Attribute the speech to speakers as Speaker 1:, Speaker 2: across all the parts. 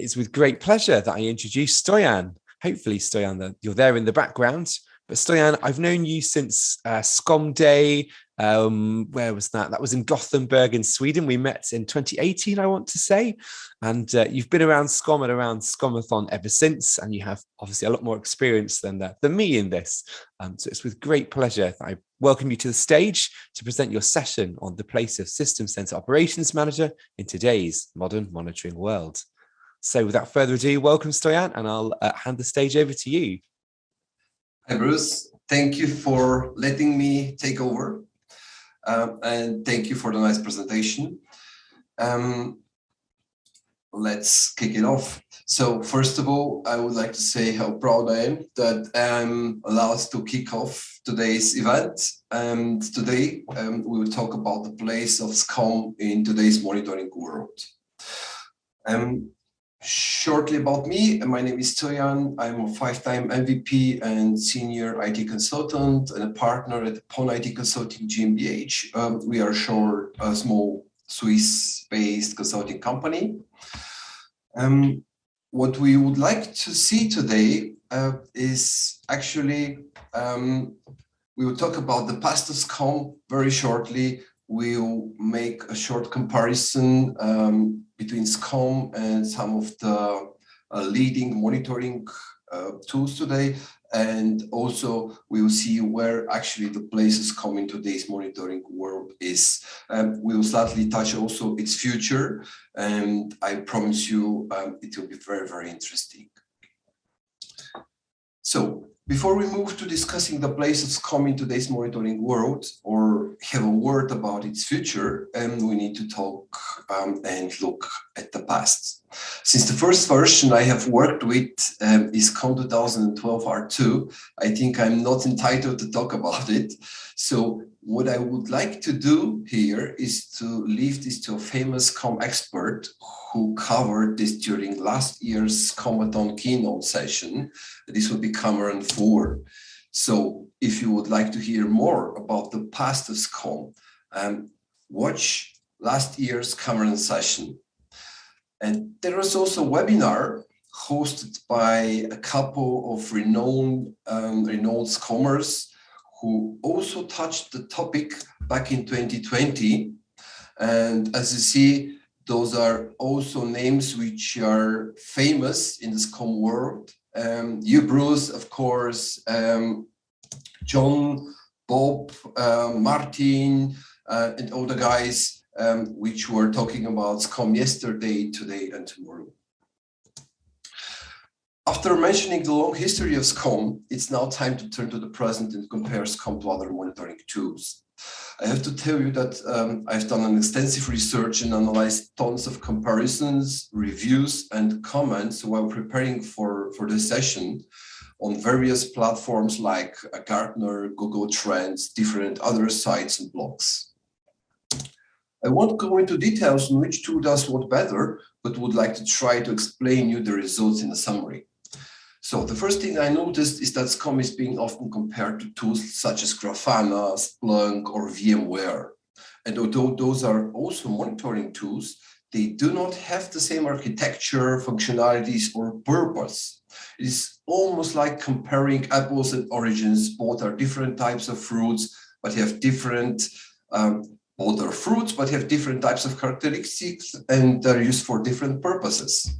Speaker 1: It's with great pleasure that I introduce Stoyan. Hopefully, Stoyan, you're there in the background. But Stoyan, I've known you since SCOM Day. Where was that? That was in Gothenburg in Sweden. We met in 2018, I want to say. And you've been around SCOM and around SCOMathon ever since. And you have obviously a lot more experience than me in this. So it's with great pleasure that I welcome you to the stage to present your session on the place of System Center Operations Manager in today's modern monitoring world. So without further ado, welcome Stoyan, and I'll hand the stage over to you.
Speaker 2: Hi, Bruce. Thank you for letting me take over. And thank you for the nice presentation. Let's kick it off. So first of all, I would like to say how proud I am that I'm allowed to kick off today's event. And today we will talk about the place of SCOM in today's monitoring world. Shortly about me, my name is Stoyan. I'm a 5-time MVP and senior IT consultant and a partner at PON IT Consulting GmbH. We are a small Swiss-based consulting company. What we would like to see today is actually, we will talk about the Past of SCOM very shortly. We'll make a short comparison between SCOM and some of the leading monitoring tools today. And also we will see where actually the places SCOM in today's monitoring world is. We will slightly touch also its future. And I promise you it will be very, very interesting. So before we move to discussing the place of SCOM in today's monitoring world or have a word about its future, we need to talk and look at the past. Since the first version I have worked with is SCOM 2012 R2, I think I'm not entitled to talk about it. So what I would like to do here is to leave this to a famous SCOM expert who covered this during last year's SCOMathon keynote session. This will be Cameron Ford. So if you would like to hear more about the past of SCOM, watch last year's Cameron session. And there was also a webinar hosted by a couple of renowned SCOMers who also touched the topic back in 2020. And as you see, those are also names which are famous in the SCOM world. You, Bruce, of course, John, Bob, Martin, and all the guys which were talking about SCOM yesterday, today, and tomorrow. After mentioning the long history of SCOM, it's now time to turn to the present and compare SCOM to other monitoring tools. I have to tell you that I've done an extensive research and analyzed tons of comparisons, reviews, and comments while preparing for this session on various platforms like Gartner, Google Trends, different other sites and blogs. I won't go into details on which tool does what better, but would like to try to explain you the results in a summary. So the first thing I noticed is that SCOM is being often compared to tools such as Grafana, Splunk, or VMware. And although those are also monitoring tools, they do not have the same architecture, functionalities, or purpose. It is almost like comparing apples and oranges. Both are different types of fruits, but have different both are fruits, but have different types of characteristics and are used for different purposes.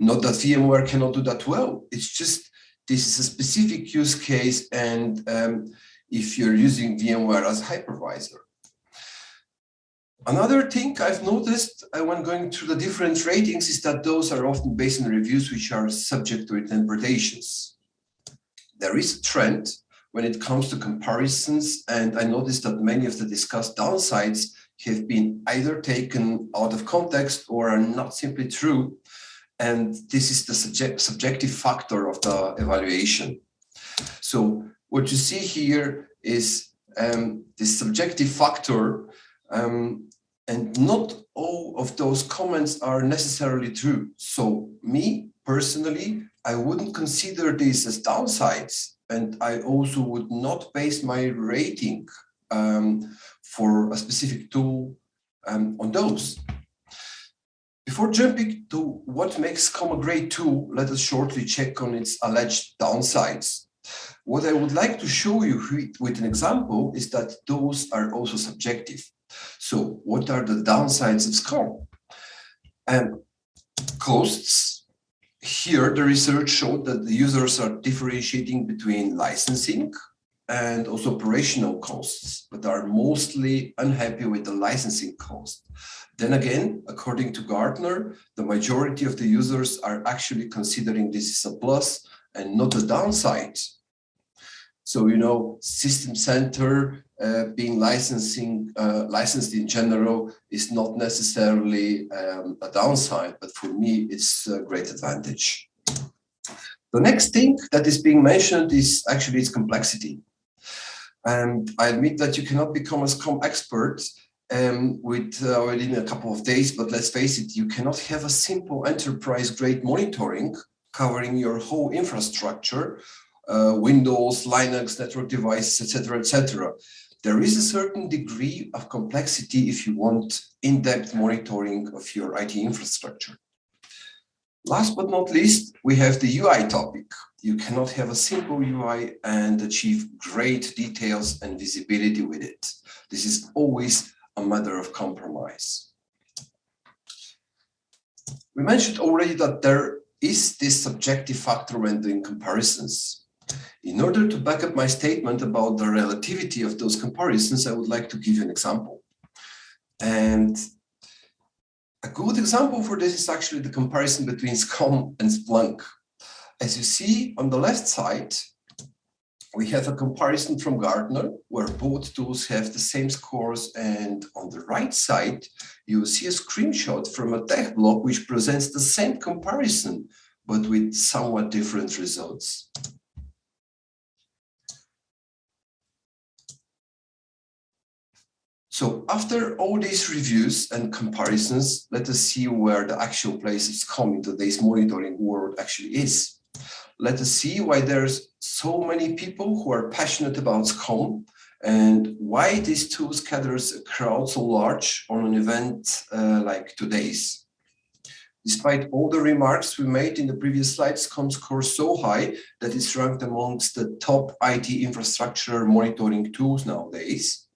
Speaker 2: Not that VMware cannot do that well. It's just this is a specific use case, and if you're using VMware as a hypervisor. Another thing I've noticed when going through the different ratings is that those are often based on reviews which are subject to interpretations. There is a trend when it comes to comparisons, and I noticed that many of the discussed downsides have been either taken out of context or are not simply true. And this is the subjective factor of the evaluation. So what you see here is this subjective factor, and not all of those comments are necessarily true. So me, personally, I wouldn't consider these as downsides. And I also would not base my rating for a specific tool on those. Before jumping to what makes SCOM a great tool, let us shortly check on its alleged downsides. What I would like to show you with an example is that those are also subjective. So what are the downsides of SCOM? And costs. Here, the research showed that the users are differentiating between licensing and also operational costs, but are mostly unhappy with the licensing cost. Then again, according to Gartner, the majority of the users are actually considering this as a plus and not a downside. So, you know, System Center being licensed in general is not necessarily a downside, but for me, it's a great advantage. The next thing that is being mentioned is actually its complexity. And I admit that you cannot become a SCOM expert within a couple of days, but let's face it, you cannot have a simple enterprise-grade monitoring covering your whole infrastructure, Windows, Linux, network devices, etc., etc. There is a certain degree of complexity if you want in-depth monitoring of your IT infrastructure. Last but not least, we have the UI topic. You cannot have a simple UI and achieve great details and visibility with it. This is always a matter of compromise. We mentioned already that there is this subjective factor when doing comparisons. In order to back up my statement about the relativity of those comparisons, I would like to give you an example. And a good example for this is actually the comparison between SCOM and Splunk. As you see on the left side, we have a comparison from Gartner, where both tools have the same scores, and on the right side, you will see a screenshot from a tech blog which presents the same comparison, but with somewhat different results. So after all these reviews and comparisons, let us see where the actual place of SCOM in today's monitoring world actually is. Let us see why there's so many people who are passionate about SCOM and why these tools gathers a crowd so large on an event like today's. Despite all the remarks we made in the previous slides, SCOM scores so high that it's ranked amongst the top IT infrastructure monitoring tools nowadays.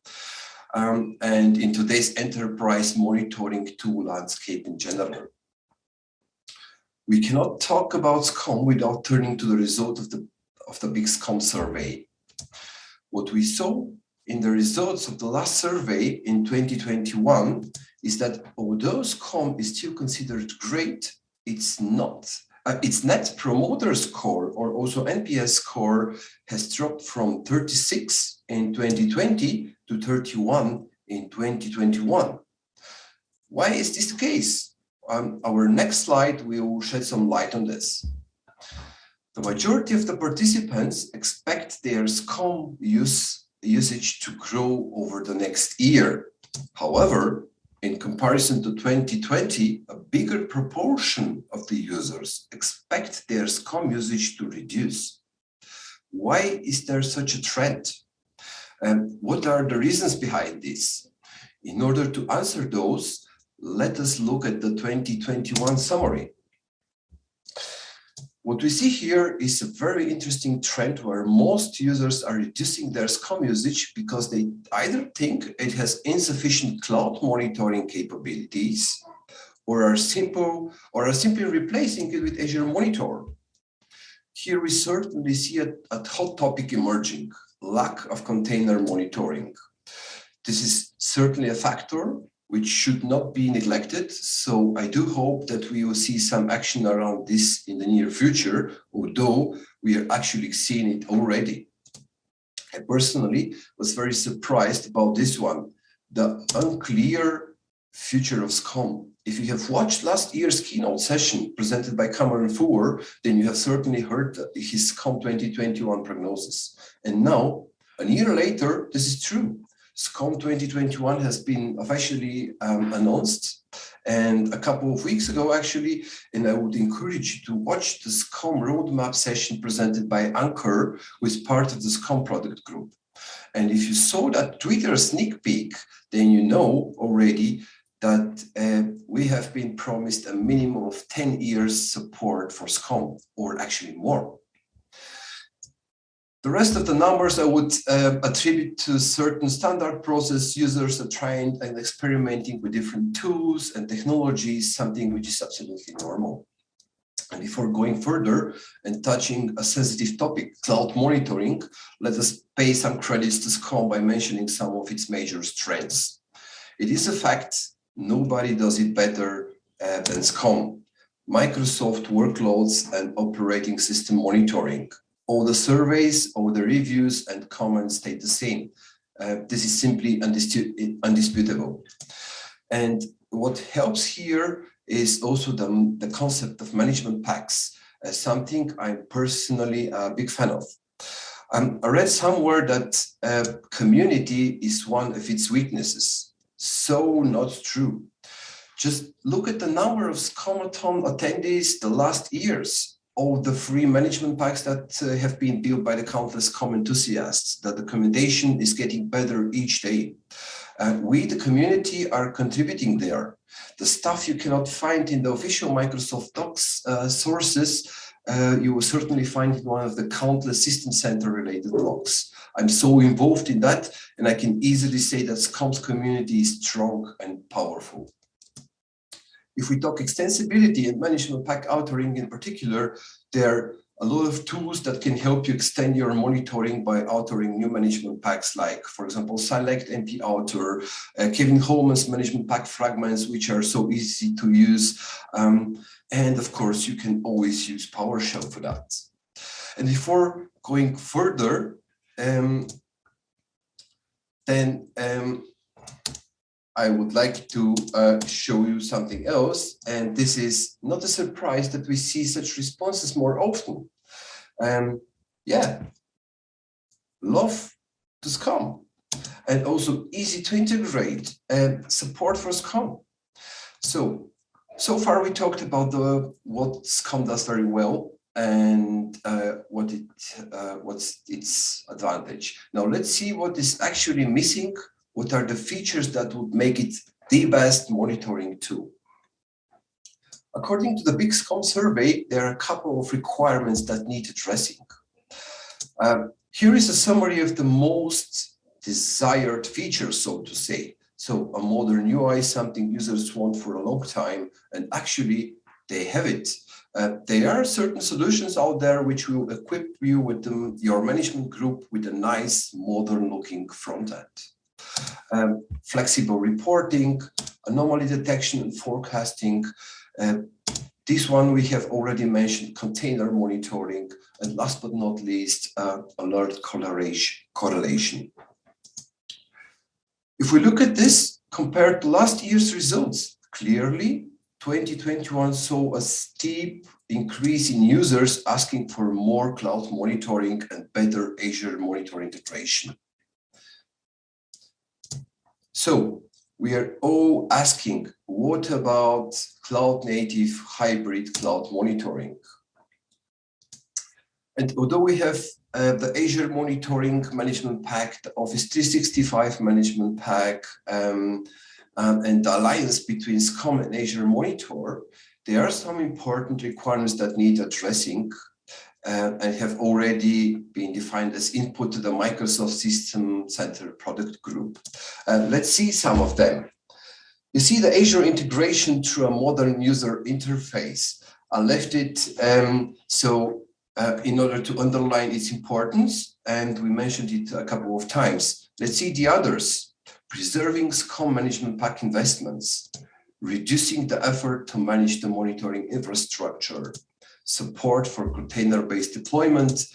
Speaker 2: And in today's enterprise monitoring tool landscape in general. We cannot talk about SCOM without turning to the result of the big SCOM survey. What we saw in the results of the last survey in 2021 is that although SCOM is still considered great, its net promoter score, or also NPS score, has dropped from 36 in 2020 to 31 in 2021. Why is this the case? Our next slide will shed some light on this. The majority of the participants expect their SCOM usage to grow over the next year. However, in comparison to 2020, a bigger proportion of the users expect their SCOM usage to reduce. Why is there such a trend? And what are the reasons behind this? In order to answer those, let us look at the 2021 summary. What we see here is a very interesting trend where most users are reducing their SCOM usage because they either think it has insufficient cloud monitoring capabilities or are simply replacing it with Azure Monitor. Here we certainly see a hot topic emerging: lack of container monitoring. This is certainly a factor which should not be neglected. So I do hope that we will see some action around this in the near future, although we are actually seeing it already. I personally was very surprised about this one, the unclear future of SCOM. If you have watched last year's keynote session presented by Cameron Fuller, then you have certainly heard his SCOM 2021 prognosis. And now, a year later, this is true. SCOM 2021 has been officially announced, and a couple of weeks ago, actually, and I would encourage you to watch the SCOM roadmap session presented by Anchor, who is part of the SCOM product group. And if you saw that Twitter sneak peek, then you know already that we have been promised a minimum of 10 years support for SCOM, or actually more. The rest of the numbers I would attribute to certain standard process. Users are trying and experimenting with different tools and technologies, something which is absolutely normal. And before going further and touching a sensitive topic, cloud monitoring, let us pay some credits to SCOM by mentioning some of its major strengths. It is a fact, nobody does it better than SCOM. Microsoft workloads and operating system monitoring. All the surveys, all the reviews and comments stay the same. This is simply undisputable. And what helps here is also the concept of management packs, something I'm personally a big fan of. I read somewhere that community is one of its weaknesses. So not true. Just look at the number of SCOMathon attendees the last years. All the free management packs that have been built by the countless SCOM enthusiasts. The documentation is getting better each day. We, the community, are contributing there. The stuff you cannot find in the official Microsoft Docs sources, you will certainly find in one of the countless System Center related blogs. I'm so involved in that, and I can easily say that SCOM's community is strong and powerful. If we talk extensibility and management pack authoring in particular, there are a lot of tools that can help you extend your monitoring by authoring new management packs, like, for example, Select MP Author, Kevin Holman's management pack fragments, which are so easy to use. And of course, you can always use PowerShell for that. And before going further, I would like to show you something else, and this is not a surprise that we see such responses more often. Yeah, love to SCOM, and also easy to integrate and support for SCOM. So far we talked about what SCOM does very well and what's its advantage. Now let's see what is actually missing. What are the features that would make it the best monitoring tool? According to the Big SCOM survey, there are a couple of requirements that need addressing. Here is a summary of the most desired features, so to say. So a modern UI, something users want for a long time, and actually they have it. There are certain solutions out there which will equip you with your management group with a nice modern looking front end. Flexible reporting, anomaly detection and forecasting. This one we have already mentioned, container monitoring, and last but not least, alert correlation. If we look at this compared to last year's results, clearly 2021 saw a steep increase in users asking for more cloud monitoring and better Azure monitor integration. So we are all asking, what about cloud native hybrid cloud monitoring? And although we have the Azure monitoring management pack, the Office 365 management pack, and the alliance between SCOM and Azure Monitor, there are some important requirements that need addressing and have already been defined as input to the Microsoft System Center product group. Let's see some of them. You see the Azure integration through a modern user interface. I left it in order to underline its importance, and we mentioned it a couple of times. Let's see the others. Preserving SCOM management pack investments, reducing the effort to manage the monitoring infrastructure, support for container-based deployment,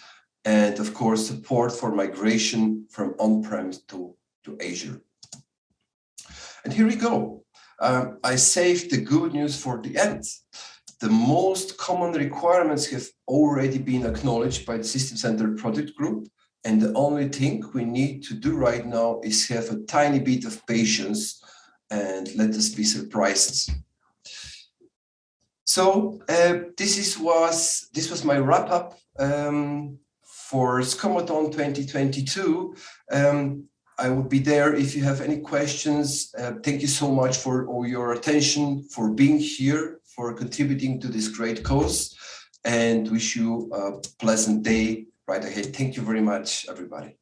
Speaker 2: and of course, support for migration from on-prem to Azure. And here we go. I saved the good news for the end. The most common requirements have already been acknowledged by the System Center product group. And the only thing we need to do right now is have a tiny bit of patience and let us be surprised. So this was my wrap up for SCOMathon 2022. I will be there if you have any questions. Thank you so much for all your attention, for being here, for contributing to this great cause, and wish you a pleasant day right ahead. Thank you very much, everybody.